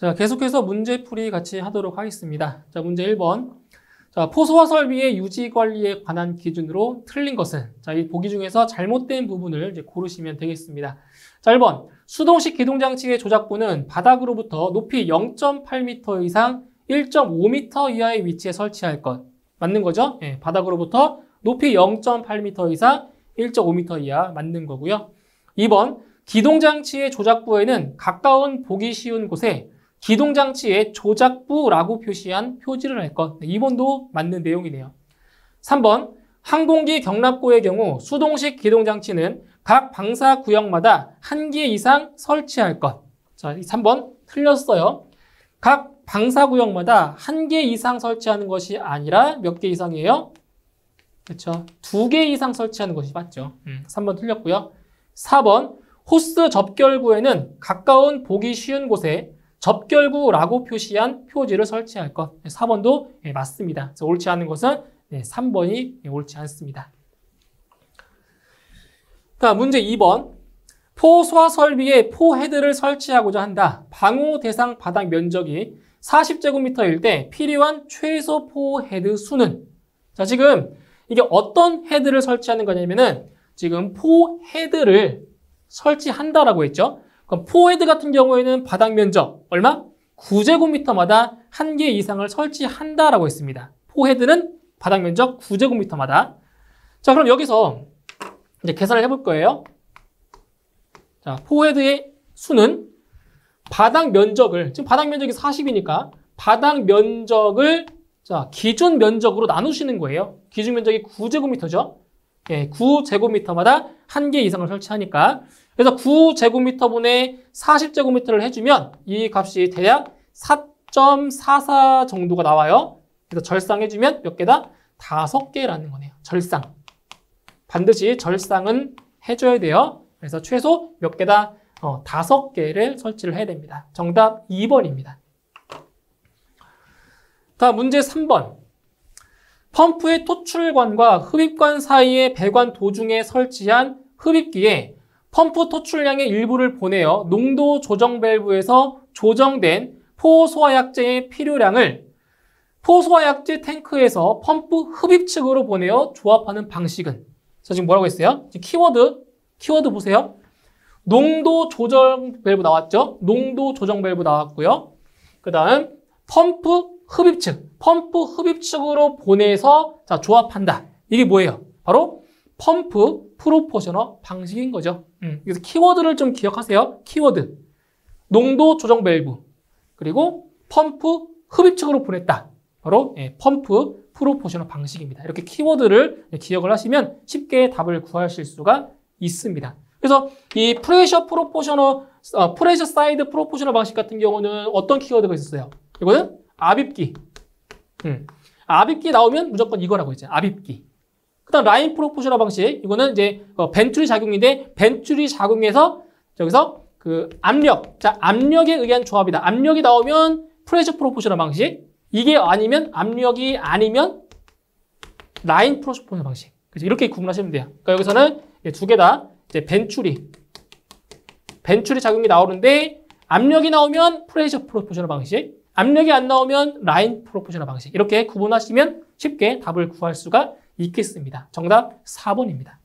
자, 계속해서 문제풀이 같이 하도록 하겠습니다. 자, 문제 1번. 자, 포소화 설비의 유지 관리에 관한 기준으로 틀린 것은? 자, 이 보기 중에서 잘못된 부분을 이제 고르시면 되겠습니다. 자, 1번. 수동식 기동장치의 조작부는 바닥으로부터 높이 0.8m 이상 1.5m 이하의 위치에 설치할 것. 맞는 거죠? 예, 바닥으로부터 높이 0.8m 이상 1.5m 이하 맞는 거고요. 2번. 기동장치의 조작부에는 가까운 보기 쉬운 곳에 기동장치의 조작부라고 표시한 표지를 할 것. 2번도 맞는 내용이네요. 3번. 항공기 경납고의 경우 수동식 기동장치는 각 방사 구역마다 1개 이상 설치할 것. 자, 3번 틀렸어요. 각 방사 구역마다 1개 이상 설치하는 것이 아니라 몇 개 이상이에요? 그렇죠. 2개 이상 설치하는 것이 맞죠. 3번 틀렸고요. 4번. 호스 접결구에는 가까운 보기 쉬운 곳에 접결구라고 표시한 표지를 설치할 것. 4번도 맞습니다. 그래서 옳지 않은 것은 3번이 옳지 않습니다. 자, 문제 2번. 포소화 설비에 포헤드를 설치하고자 한다. 방호 대상 바닥 면적이 40제곱미터일 때 필요한 최소 포헤드 수는? 자, 지금 이게 어떤 헤드를 설치하는 거냐면은 지금 포헤드를 설치한다라고 했죠. 그럼 포헤드 같은 경우에는 바닥 면적 얼마? 9제곱미터마다 1개 이상을 설치한다라고 했습니다. 포헤드는 바닥 면적 9제곱미터마다. 자, 그럼 여기서 이제 계산을 해볼 거예요. 자, 포헤드의 수는 바닥 면적을, 지금 바닥 면적이 40이니까 바닥 면적을 자, 기준 면적으로 나누시는 거예요. 기준 면적이 9제곱미터죠. 예, 9제곱미터마다 1개 이상을 설치하니까. 그래서 9제곱미터분의 40제곱미터를 해주면 이 값이 대략 4.44 정도가 나와요. 그래서 절상해주면 몇 개다? 5개라는 거네요. 절상. 반드시 절상은 해줘야 돼요. 그래서 최소 몇 개다? 5개를 설치를 해야 됩니다. 정답 2번입니다. 다음 문제 3번. 펌프의 토출관과 흡입관 사이의 배관 도중에 설치한 흡입기에 펌프 토출량의 일부를 보내어 농도 조정 밸브에서 조정된 포소화약제의 필요량을 포소화약제 탱크에서 펌프 흡입 측으로 보내어 조합하는 방식은? 자, 지금 뭐라고 했어요? 지금 키워드 보세요. 농도 조정 밸브 나왔죠? 농도 조정 밸브 나왔고요. 그 다음 펌프 흡입 측으로 보내서 자, 조합한다. 이게 뭐예요? 바로 펌프 프로포셔너 방식인 거죠. 그래서 키워드를 좀 기억하세요. 키워드. 농도 조정 밸브. 그리고 펌프 흡입 측으로 보냈다. 바로 펌프 프로포셔너 방식입니다. 이렇게 키워드를 기억을 하시면 쉽게 답을 구하실 수가 있습니다. 그래서 이 프레셔 사이드 프로포셔너 방식 같은 경우는 어떤 키워드가 있었어요? 이거는 압입기. 압입기 나오면 무조건 이거라고 했죠. 압입기. 그 다음 라인 프로포셔너 방식. 이거는 이제 벤츄리 작용인데 벤츄리 작용에서 여기서 그 압력. 자, 압력에 의한 조합이다. 압력이 나오면 프레셔 프로포셔너 방식. 이게 아니면 압력이 아니면 라인 프로포셔너 방식. 그래서 이렇게 구분하시면 돼요. 그러니까 여기서는 두 개 다 이제 벤츄리 작용이 나오는데 압력이 나오면 프레셔 프로포셔너 방식. 압력이 안 나오면 라인 프로포셔너 방식. 이렇게 구분하시면 쉽게 답을 구할 수가 있겠습니다. 정답 4번입니다.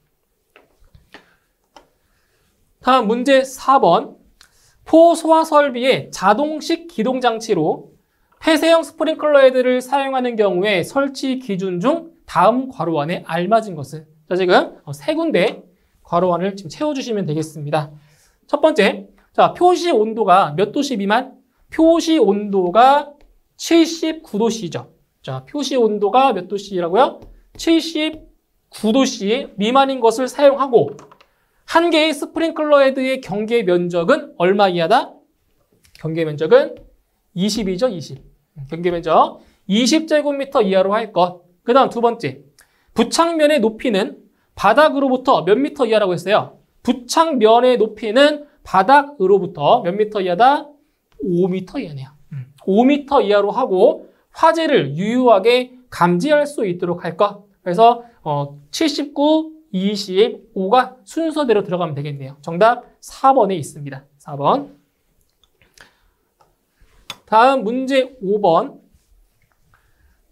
다음 문제 4번. 포소화 설비의 자동식 기동장치로 폐쇄형 스프링클러 헤드를 사용하는 경우에 설치 기준 중 다음 괄호 안에 알맞은 것은? 자, 지금 세 군데 괄호 안을 지금 채워주시면 되겠습니다. 첫 번째, 자, 표시 온도가 몇 도씨 미만? 표시 온도가 79도씨죠. 자, 표시 온도가 몇 도씨라고요? 79도씨 미만인 것을 사용하고 한 개의 스프링클러 헤드의 경계 면적은 얼마 이하다? 경계 면적은 20이죠, 20. 경계 면적 20제곱미터 이하로 할 것. 그 다음 두 번째, 부착면의 높이는 바닥으로부터 몇 미터 이하라고 했어요? 부착면의 높이는 바닥으로부터 몇 미터 이하다? 5m 이하네요. 5m 이하로 하고 화재를 유효하게 감지할 수 있도록 할 것. 그래서 79, 25가 순서대로 들어가면 되겠네요. 정답 4번에 있습니다. 4번. 다음 문제 5번.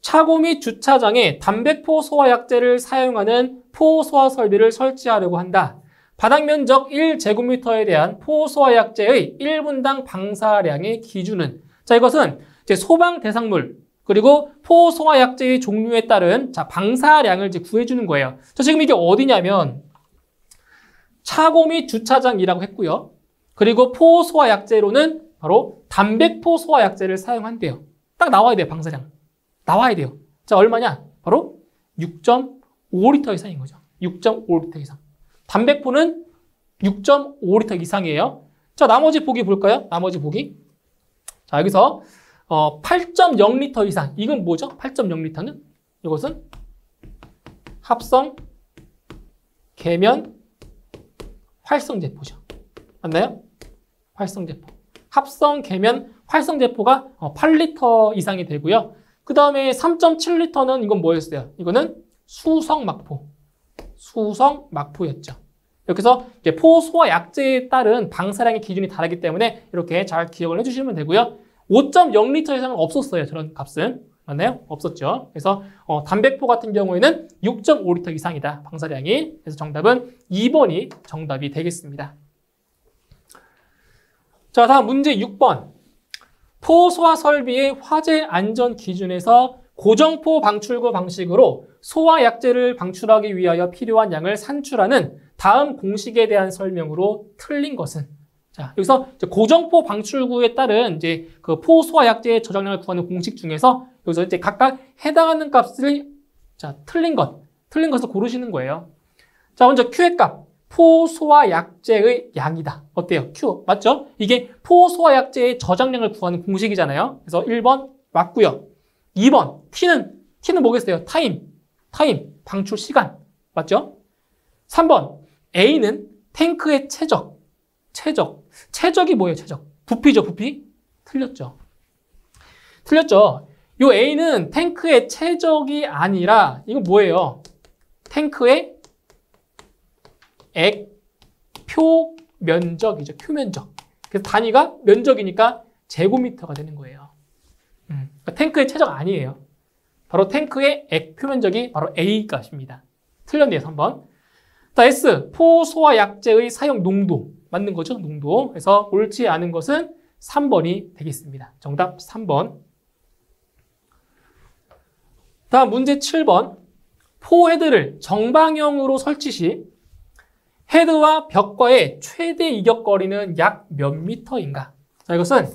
차고 및 주차장에 담배포 소화약제를 사용하는 포 소화 설비를 설치하려고 한다. 바닥 면적 1제곱미터에 대한 포 소화약제의 1분당 방사량의 기준은? 자, 이것은 이제 소방 대상물 그리고 포 소화약제의 종류에 따른 자, 방사량을 이제 구해주는 거예요. 자, 지금 이게 어디냐면 차고 및 주차장이라고 했고요. 그리고 포 소화약제로는 바로 담배포 소화약제를 사용한대요. 딱 나와야 돼요, 방사량. 나와야 돼요. 자, 얼마냐? 바로 6.5리터 이상인 거죠. 6.5리터 이상. 담배포는 6.5리터 이상이에요. 자, 나머지 보기 볼까요? 나머지 보기. 자, 여기서 8.0리터 이상. 이건 뭐죠? 8.0리터는? 이것은 합성 계면 활성제포죠. 맞나요? 활성제포. 합성 계면 활성제포가 8리터 이상이 되고요. 그 다음에 3.7리터는 이건 뭐였어요? 이거는 수성막포. 수성막포였죠. 이렇게 해서 포 소화 약제에 따른 방사량의 기준이 다르기 때문에 이렇게 잘 기억을 해주시면 되고요. 5.0리터 이상은 없었어요. 저런 값은. 맞나요? 없었죠. 그래서 담배포 같은 경우에는 6.5리터 이상이다. 방사량이. 그래서 정답은 2번이 정답이 되겠습니다. 자, 다음 문제 6번. 포 소화 설비의 화재 안전 기준에서 고정포 방출구 방식으로 소화 약제를 방출하기 위하여 필요한 양을 산출하는 다음 공식에 대한 설명으로 틀린 것은? 자, 여기서 이제 고정포 방출구에 따른 이제 그 포 소화 약제의 저장량을 구하는 공식 중에서 여기서 이제 각각 해당하는 값을 자, 틀린 것을 고르시는 거예요. 자, 먼저 Q의 값. 포 소화 약제의 양이다. 어때요? Q. 맞죠? 이게 포 소화 약제의 저장량을 구하는 공식이잖아요. 그래서 1번 맞고요. 2번 T는 뭐겠어요? 타임. 방출 시간. 맞죠? 3번 A는 탱크의 최적이 뭐예요? 최적. 부피죠, 부피? 틀렸죠. 요 A는 탱크의 최적이 아니라 이건 뭐예요? 탱크의 액표 면적이죠. 표면적. 그래서 단위가 면적이니까 제곱미터가 되는 거예요. 그러니까 탱크의 최적 아니에요. 바로 탱크의 액표 면적이 바로 A 값입니다. 틀렸네요, 3번. 자, S. 포 소화 약제의 사용 농도. 맞는 거죠, 농도. 그래서 옳지 않은 것은 3번이 되겠습니다. 정답 3번. 다음 문제 7번. 포 헤드를 정방형으로 설치 시 헤드와 벽과의 최대 이격거리는 약 몇 미터인가? 자, 이것은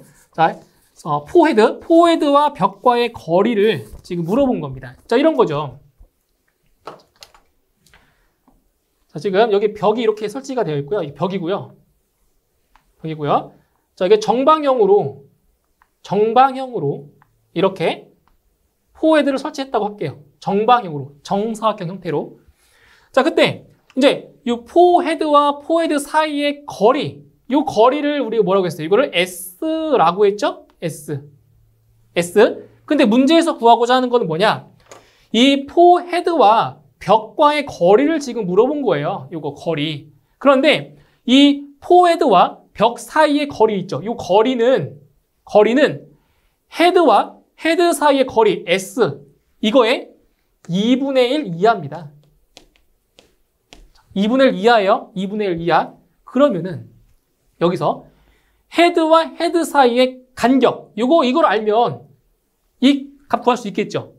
포헤드와 벽과의 거리를 지금 물어본 겁니다. 자, 이런 거죠. 자, 지금 여기 벽이 이렇게 설치가 되어 있고요. 이 벽이고요. 자, 이게 정방형으로 이렇게 포헤드를 설치했다고 할게요. 정방형으로, 정사각형 형태로. 자, 그때 이제 이 포헤드와 포헤드 사이의 거리, 이 거리를 우리가 뭐라고 했어요? 이거를 S라고 했죠? S. 근데 문제에서 구하고자 하는 건 뭐냐? 이 포헤드와 벽과의 거리를 지금 물어본 거예요. 이거 거리. 그런데 이 포헤드와 벽 사이의 거리 있죠? 이 거리는 헤드와 헤드 사이의 거리 S, 이거의 2분의 1 이하입니다. 2분의 1 이하예요. 2분의 1 이하. 그러면은 여기서 헤드와 헤드 사이의 간격, 이걸 알면 이 값 구할 수 있겠죠.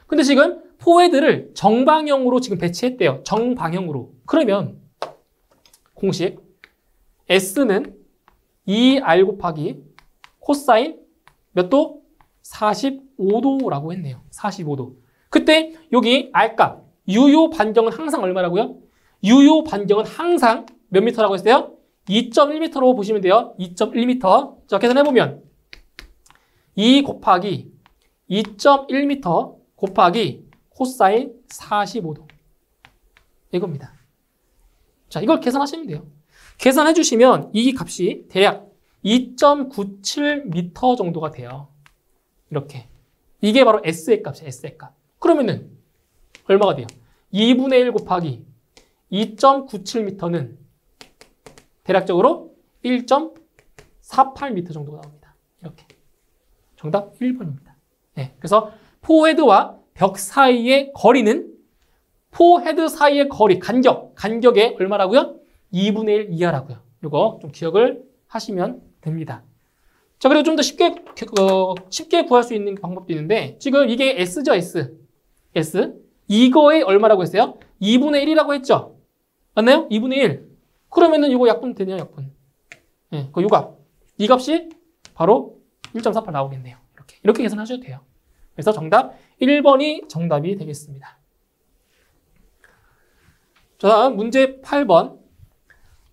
근데 지금 포헤드를 정방형으로 지금 배치했대요. 정방형으로. 그러면 공식 S는 2R 곱하기 코사인 몇 도? 45도라고 했네요. 45도. 그때 여기 R값, 유효 반경은 항상 얼마라고요? 유효 반경은 항상 몇 미터라고 했어요? 2.1m로 보시면 돼요. 2.1m. 자, 계산해보면 2 곱하기 2.1m 곱하기 코사인 45도. 이겁니다. 자, 이걸 계산하시면 돼요. 계산해 주시면 이 값이 대략 2.97m 정도가 돼요. 이렇게. 이게 바로 S의 값이에요. S의 값. 그러면은 얼마가 돼요? 2분의 1 곱하기 2.97m는 대략적으로 1.48m 정도가 나옵니다. 이렇게. 정답 1번입니다. 네, 그래서 포헤드와 벽 사이의 거리는 포헤드 사이의 거리, 간격의 얼마라고요? 2분의 1 이하라고요. 이거 좀 기억을 하시면 됩니다. 자, 그리고 좀 더 쉽게 구할 수 있는 방법도 있는데, 지금 이게 S죠, S. 이거의 얼마라고 했어요? 2분의 1이라고 했죠? 맞나요? 2분의 1. 그러면은 이거 약분 되네요, 약분. 예, 그 요값. 이 값이 바로 1.48 나오겠네요. 이렇게 계산하셔도 돼요. 그래서 정답 1번이 정답이 되겠습니다. 자, 다음 문제 8번.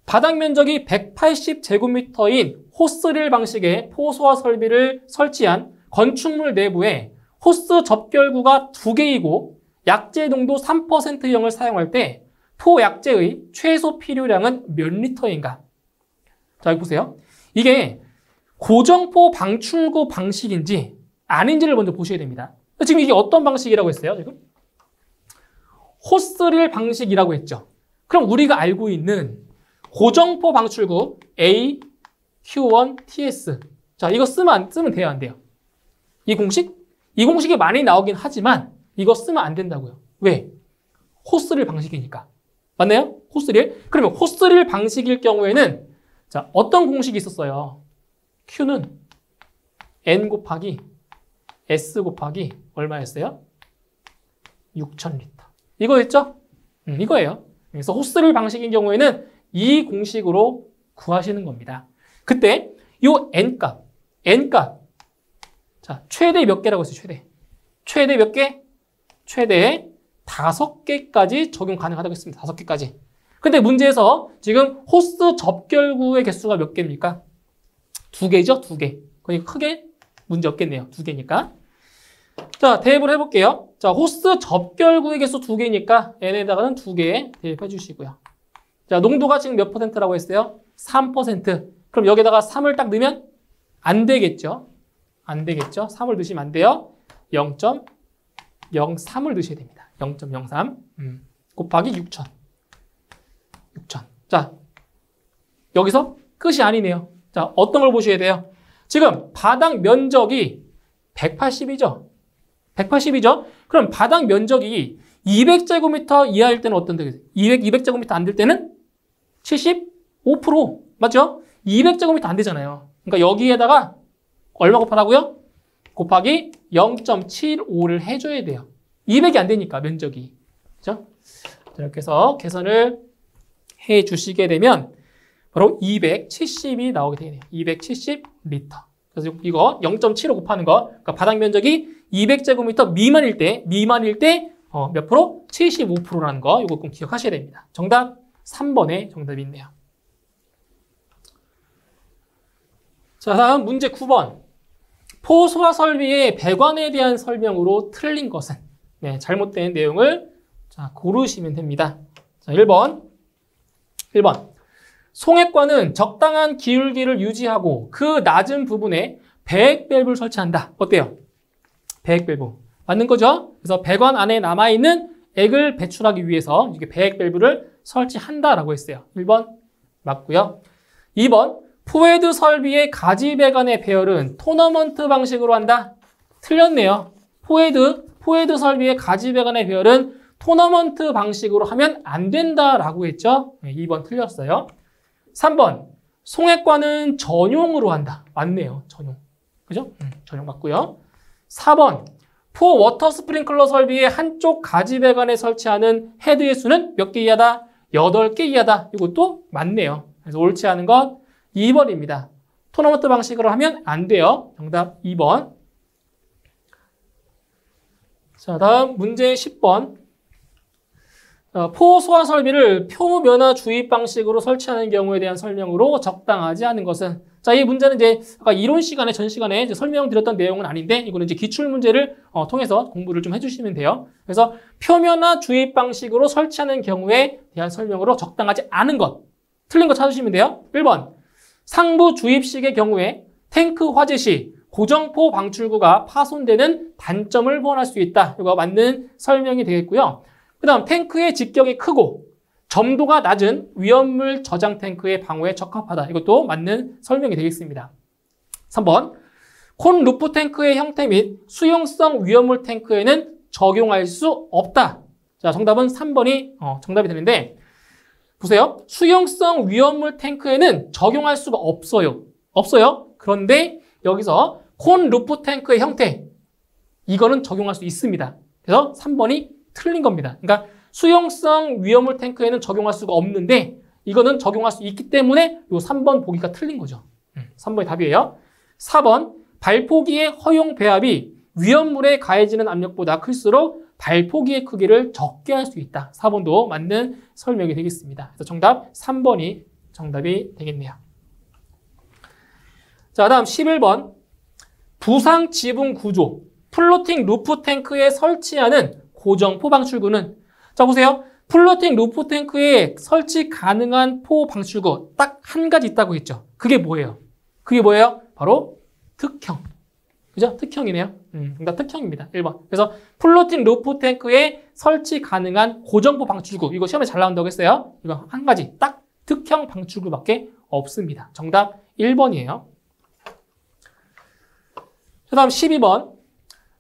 바닥 면적이 180제곱미터인 호스릴 방식의 포소화 설비를 설치한 건축물 내부에 호스 접결구가 2개이고 약재 농도 3%형을 사용할 때 포약재의 최소 필요량은 몇 리터인가? 자, 여기 보세요. 이게 고정포 방출구 방식인지 아닌지를 먼저 보셔야 됩니다. 지금 이게 어떤 방식이라고 했어요, 지금? 호스릴 방식이라고 했죠. 그럼 우리가 알고 있는 고정포 방출구 A, Q1, TS. 자, 이거 쓰면 돼요, 안 돼요? 이 공식이 많이 나오긴 하지만 이거 쓰면 안 된다고요. 왜? 호스릴 방식이니까. 맞나요? 호스릴. 그러면 호스릴 방식일 경우에는 자, 어떤 공식이 있었어요? Q는 N 곱하기 S 곱하기 얼마였어요? 6,000리터. 이거였죠? 이거예요. 그래서 호스릴 방식인 경우에는 이 공식으로 구하시는 겁니다. 그때 요 N값. 자, 최대 몇 개라고 했어요, 최대 몇 개? 최대 5개까지 적용 가능하다고 했습니다. 5개까지. 근데 문제에서 지금 호스 접결구의 개수가 몇 개입니까? 2개죠, 2개. 그러니까 크게 문제 없겠네요. 2개니까. 자, 대입을 해볼게요. 자, 호스 접결구의 개수 2개니까 n에다가는 2개 대입해 주시고요. 자, 농도가 지금 몇 %라고 했어요? 3%. 그럼 여기다가 3을 딱 넣으면 안 되겠죠? 3을 넣으시면 안 돼요. 0.03을 넣으셔야 됩니다. 0.03 곱하기 6,000. 자, 여기서 끝이 아니네요. 자, 어떤 걸 보셔야 돼요? 지금 바닥 면적이 180이죠? 그럼 바닥 면적이 200제곱미터 이하일 때는 어떤 데겠어요? 200제곱미터 안 될 때는 75%. 맞죠? 200제곱미터 안 되잖아요. 그러니까 여기에다가 얼마 곱하라고요? 곱하기 0.75를 해줘야 돼요. 200이 안 되니까 면적이. 그죠? 이렇게 해서 계산을 해 주시게 되면 바로 270이 나오게 되네요. 270리터. 그래서 이거 0.75 곱하는 거, 그러니까 바닥 면적이 200제곱미터 미만일 때 몇 프로? 75%라는 거, 이거 꼭 기억하셔야 됩니다. 정답 3번에 정답이 있네요. 자, 다음 문제 9번. 포소화 설비의 배관에 대한 설명으로 틀린 것은? 네, 잘못된 내용을 자, 고르시면 됩니다. 자, 1번. 송액관은 적당한 기울기를 유지하고 그 낮은 부분에 배액 밸브를 설치한다. 어때요? 배액 밸브. 맞는 거죠? 그래서 배관 안에 남아있는 액을 배출하기 위해서 이게 배액 밸브를 설치한다라고 했어요. 1번 맞고요. 2번. 포헤드 설비의 가지 배관의 배열은 토너먼트 방식으로 한다. 틀렸네요. 포헤드 설비의 가지 배관의 배열은 토너먼트 방식으로 하면 안 된다라고 했죠. 2번 틀렸어요. 3번. 송액관은 전용으로 한다. 맞네요. 전용. 그죠? 전용 맞고요. 4번. 포 워터 스프링클러 설비의 한쪽 가지 배관에 설치하는 헤드의 수는 몇 개 이하다? 8개 이하다. 이것도 맞네요. 그래서 옳지 않은 건 2번입니다. 토너먼트 방식으로 하면 안 돼요. 정답 2번. 자, 다음 문제 10번. 포소화 설비를 표면화 주입 방식으로 설치하는 경우에 대한 설명으로 적당하지 않은 것은? 자, 이 문제는 이제 아까 이론 시간에, 전 시간에 이제 설명드렸던 내용은 아닌데, 이거는 이제 기출 문제를 통해서 공부를 좀 해주시면 돼요. 그래서 표면화 주입 방식으로 설치하는 경우에 대한 설명으로 적당하지 않은 것. 틀린 거 찾으시면 돼요. 1번. 상부 주입식의 경우에 탱크 화재 시 고정포 방출구가 파손되는 단점을 호언할 수 있다. 이거 맞는 설명이 되겠고요. 그 다음 탱크의 직경이 크고 점도가 낮은 위험물 저장 탱크의 방호에 적합하다. 이것도 맞는 설명이 되겠습니다. 3번. 콘 루프 탱크의 형태 및 수용성 위험물 탱크에는 적용할 수 없다. 자, 정답은 3번이 정답이 되는데 보세요. 수용성 위험물 탱크에는 적용할 수가 없어요. 없어요. 그런데 여기서 콘 루프 탱크의 형태 이거는 적용할 수 있습니다. 그래서 3번이 틀린 겁니다. 그러니까 수용성 위험물 탱크에는 적용할 수가 없는데 이거는 적용할 수 있기 때문에 이 3번 보기가 틀린 거죠. 3번이 답이에요. 4번 발포기의 허용 배합이 위험물에 가해지는 압력보다 클수록 발포기의 크기를 적게 할 수 있다. 4번도 맞는 설명이 되겠습니다. 그래서 정답 3번이 정답이 되겠네요. 자, 다음 11번 부상 지붕 구조 플로팅 루프 탱크에 설치하는 고정 포 방출구는 자 보세요. 플로팅 루프 탱크에 설치 가능한 포 방출구 딱 한 가지 있다고 했죠. 그게 뭐예요? 그게 뭐예요? 바로 특형. 그죠? 특형이네요. 그러니까 특형입니다. 1번. 그래서 플로팅 루프 탱크에 설치 가능한 고정포 방출구. 이거 시험에 잘 나온다고 했어요. 이거 한 가지. 딱 특형 방출구밖에 없습니다. 정답 1번이에요. 그 다음 12번.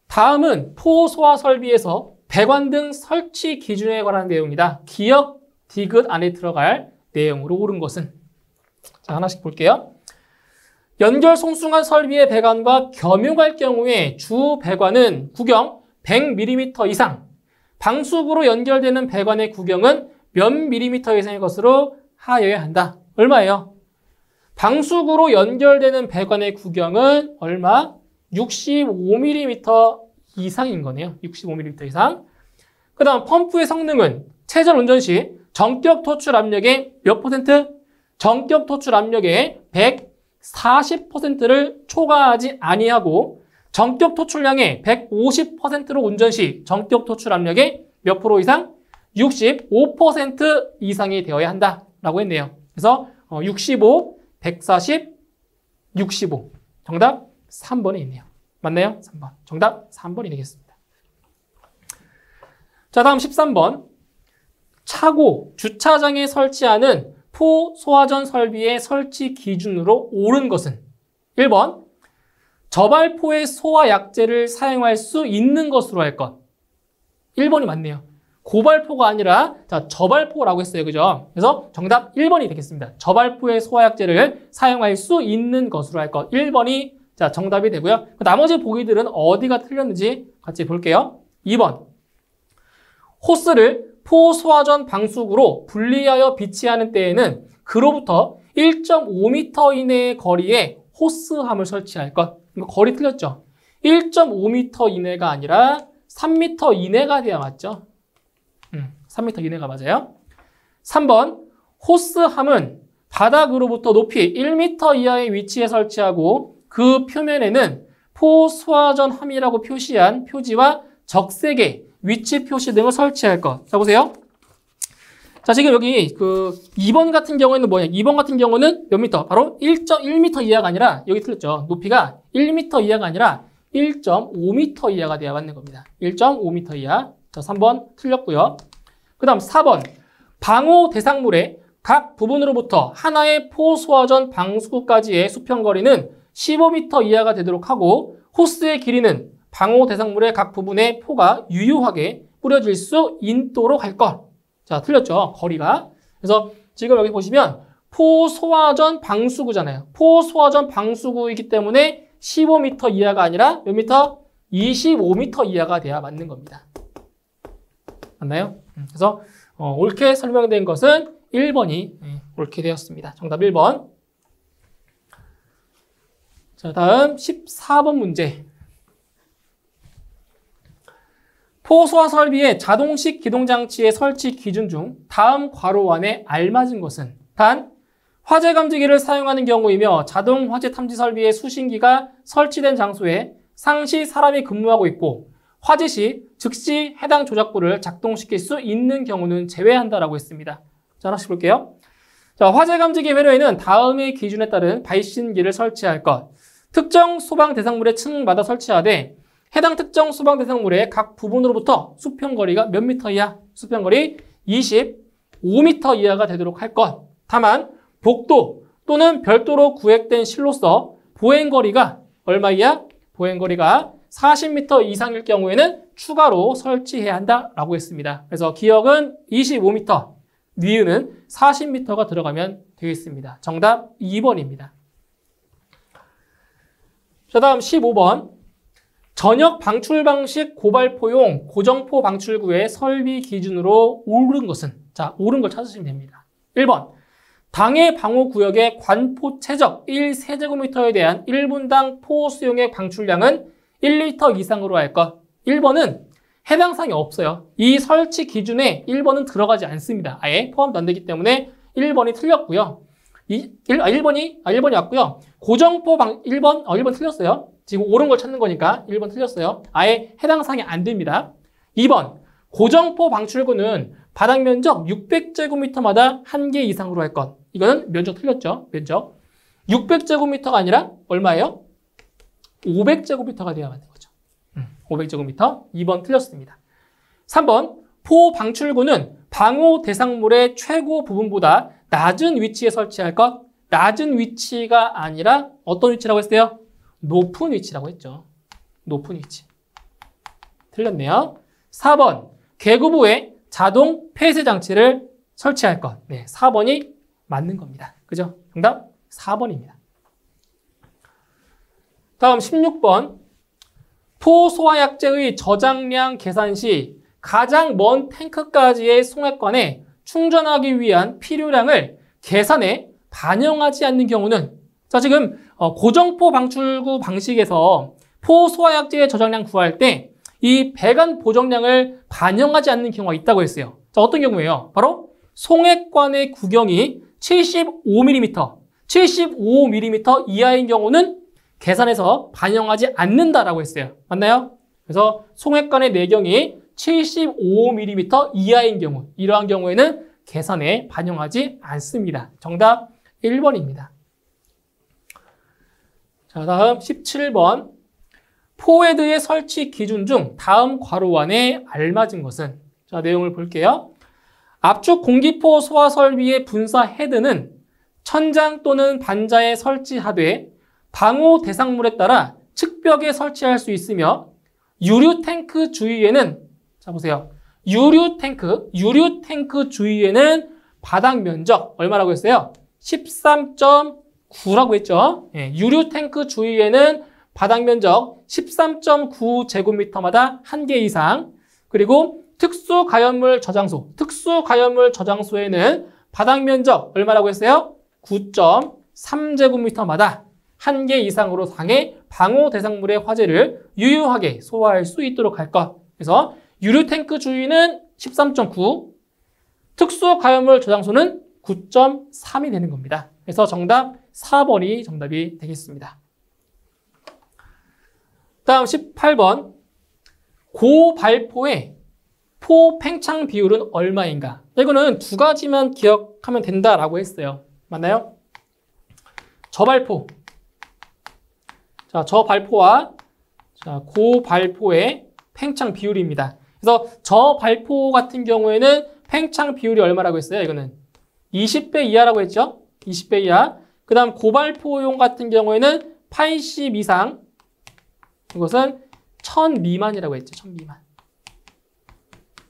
다음은 포 소화 설비에서 배관 등 설치 기준에 관한 내용이다. 기역 디귿 안에 들어갈 내용으로 옳은 것은? 자, 하나씩 볼게요. 연결 송승한 설비의 배관과 겸용할 경우에 주 배관은 구경 100mm 이상, 방수구로 연결되는 배관의 구경은 몇 mm 이상의 것으로 하여야 한다. 얼마예요? 방수구로 연결되는 배관의 구경은 얼마? 65mm 이상인 거네요. 65mm 이상. 그 다음 펌프의 성능은 체전 운전 시 정격 토출 압력의 몇 퍼센트? 정격 토출 압력의 140%를 초과하지 아니하고 정격 토출량의 150%로 운전 시 정격 토출 압력의 몇 프로 이상? 65% 이상이 되어야 한다라고 했네요. 그래서 65, 140, 65. 정답 3번에 있네요. 맞나요? 3번. 정답 3번이 되겠습니다. 자, 다음 13번. 차고, 주차장에 설치하는 포 소화전 설비의 설치 기준으로 옳은 것은 1번 저발포의 소화 약제를 사용할 수 있는 것으로 할 것. 1번이 맞네요. 고발포가 아니라 자 저발포라고 했어요. 그죠? 그래서 정답 1번이 되겠습니다. 저발포의 소화 약제를 사용할 수 있는 것으로 할 것. 1번이 자 정답이 되고요. 나머지 보기들은 어디가 틀렸는지 같이 볼게요. 2번 호스를 포 소화전 방수구로 분리하여 비치하는 때에는 그로부터 1.5m 이내의 거리에 호스함을 설치할 것. 이거 거리 틀렸죠? 1.5m 이내가 아니라 3m 이내가 돼야 맞죠? 3m 이내가 맞아요. 3번 호스함은 바닥으로부터 높이 1m 이하의 위치에 설치하고 그 표면에는 포 소화전 함이라고 표시한 표지와 적색의 위치 표시 등을 설치할 것. 자, 보세요. 자, 지금 여기 2번 같은 경우에는 뭐냐? 2번 같은 경우는 몇 미터? 바로 1.1m 이하가 아니라, 여기 틀렸죠? 높이가 1m 이하가 아니라 1.5m 이하가 돼야 맞는 겁니다. 1.5m 이하. 자, 3번 틀렸고요. 그 다음 4번. 방호 대상물의 각 부분으로부터 하나의 포 소화전 방수구까지의 수평거리는 15m 이하가 되도록 하고, 호스의 길이는 방호 대상물의 각 부분에 포가 유효하게 뿌려질 수 있도록 할 것. 자, 틀렸죠? 거리가. 그래서 지금 여기 보시면 포 소화전 방수구잖아요. 포 소화전 방수구이기 때문에 15m 이하가 아니라 몇 미터? 25m 이하가 돼야 맞는 겁니다. 맞나요? 그래서 옳게 설명된 것은 1번이 옳게 되었습니다. 정답 1번. 자, 다음 14번 문제. 포소화 설비의 자동식 기동장치의 설치 기준 중 다음 괄호 안에 알맞은 것은 단 화재 감지기를 사용하는 경우이며 자동 화재 탐지 설비의 수신기가 설치된 장소에 상시 사람이 근무하고 있고 화재 시 즉시 해당 조작부를 작동시킬 수 있는 경우는 제외한다라고 했습니다. 자, 하나씩 볼게요. 자, 화재 감지기 회로에는 다음의 기준에 따른 발신기를 설치할 것. 특정 소방 대상물의 층마다 설치하되 해당 특정 소방 대상물의 각 부분으로부터 수평거리가 몇 미터 이하? 수평거리 25m 이하가 되도록 할 것. 다만 복도 또는 별도로 구획된 실로서 보행거리가 얼마이야? 보행거리가 40m 이상일 경우에는 추가로 설치해야 한다라고 했습니다. 그래서 기역은 25m, 니은은 40m가 들어가면 되겠습니다. 정답 2번입니다. 자, 다음 15번. 전역 방출 방식 고발포용 고정포 방출구의 설비 기준으로 옳은 것은? 자, 옳은 걸 찾으시면 됩니다. 1번. 당해 방호구역의 관포 최적 1세제곱미터에 대한 1분당 포 수용액 방출량은 1리터 이상으로 할 것. 1번은 해당 사항이 없어요. 이 설치 기준에 1번은 들어가지 않습니다. 아예 포함도 안 되기 때문에 1번이 틀렸고요. 1번이 왔고요. 고정포 1번 틀렸어요. 지금 옳은 걸 찾는 거니까 1번 틀렸어요. 아예 해당 사항이 안 됩니다. 2번, 고정포 방출구는 바닥 면적 600제곱미터마다 1개 이상으로 할 것. 이거는 면적 틀렸죠. 면적. 600제곱미터가 아니라 얼마예요? 500제곱미터가 돼야 맞는 거죠. 500제곱미터. 2번 틀렸습니다. 3번, 포 방출구는 방호 대상물의 최고 부분보다 낮은 위치에 설치할 것. 낮은 위치가 아니라 어떤 위치라고 했어요? 높은 위치라고 했죠. 높은 위치. 틀렸네요. 4번, 계구부에 자동 폐쇄 장치를 설치할 것. 네, 4번이 맞는 겁니다. 그죠? 정답 4번입니다. 다음 16번. 포소화약제의 저장량 계산 시 가장 먼 탱크까지의 송액관에 충전하기 위한 필요량을 계산에 반영하지 않는 경우는, 자, 지금 고정포 방출구 방식에서 포소화약제의 저장량 구할 때 이 배관 보정량을 반영하지 않는 경우가 있다고 했어요. 자, 어떤 경우예요? 바로 송액관의 구경이 75mm, 75mm 이하인 경우는 계산해서 반영하지 않는다라고 했어요. 맞나요? 그래서 송액관의 내경이 75mm 이하인 경우, 이러한 경우에는 계산에 반영하지 않습니다. 정답 1번입니다. 자, 다음 17번. 포헤드의 설치 기준 중 다음 괄호 안에 알맞은 것은? 자, 내용을 볼게요. 압축 공기포 소화 설비의 분사 헤드는 천장 또는 반자에 설치하되 방호 대상물에 따라 측벽에 설치할 수 있으며 유류 탱크 주위에는, 자 보세요. 유류 탱크 주위에는 바닥 면적 얼마라고 했어요? 13.9라고 했죠. 예, 유류 탱크 주위에는 바닥 면적 13.9제곱미터마다 1개 이상, 그리고 특수 가연물 저장소에는 바닥 면적 얼마라고 했어요? 9.3제곱미터마다 1개 이상으로 상해 방호 대상물의 화재를 유효하게 소화할 수 있도록 할 것. 그래서 유류 탱크 주위는 13.9, 특수 가연물 저장소는 9.3이 되는 겁니다. 그래서 정답 4번이 정답이 되겠습니다. 다음 18번. 고발포의 포 팽창 비율은 얼마인가? 이거는 두 가지만 기억하면 된다라고 했어요. 맞나요? 저발포. 자, 저발포와 고발포의 팽창 비율입니다. 그래서 저발포 같은 경우에는 팽창 비율이 얼마라고 했어요? 이거는 20배 이하라고 했죠? 20배 이하. 그 다음 고발포용 같은 경우에는 80 이상. 이것은 1000 미만이라고 했죠. 1000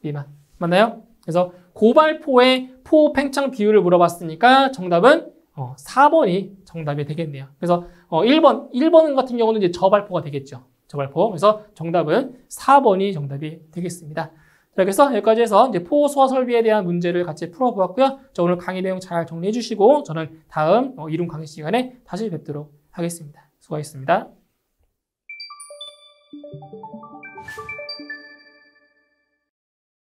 미만. 맞나요? 그래서 고발포의 포 팽창 비율을 물어봤으니까 정답은 4번이 정답이 되겠네요. 그래서 1번 같은 경우는 이제 저발포가 되겠죠. 저발포. 그래서 정답은 4번이 정답이 되겠습니다. 자, 그래서 여기까지 해서 이제 포 소화 설비에 대한 문제를 같이 풀어보았고요. 자, 오늘 강의 내용 잘 정리해 주시고 저는 다음 이론 강의 시간에 다시 뵙도록 하겠습니다. 수고하셨습니다.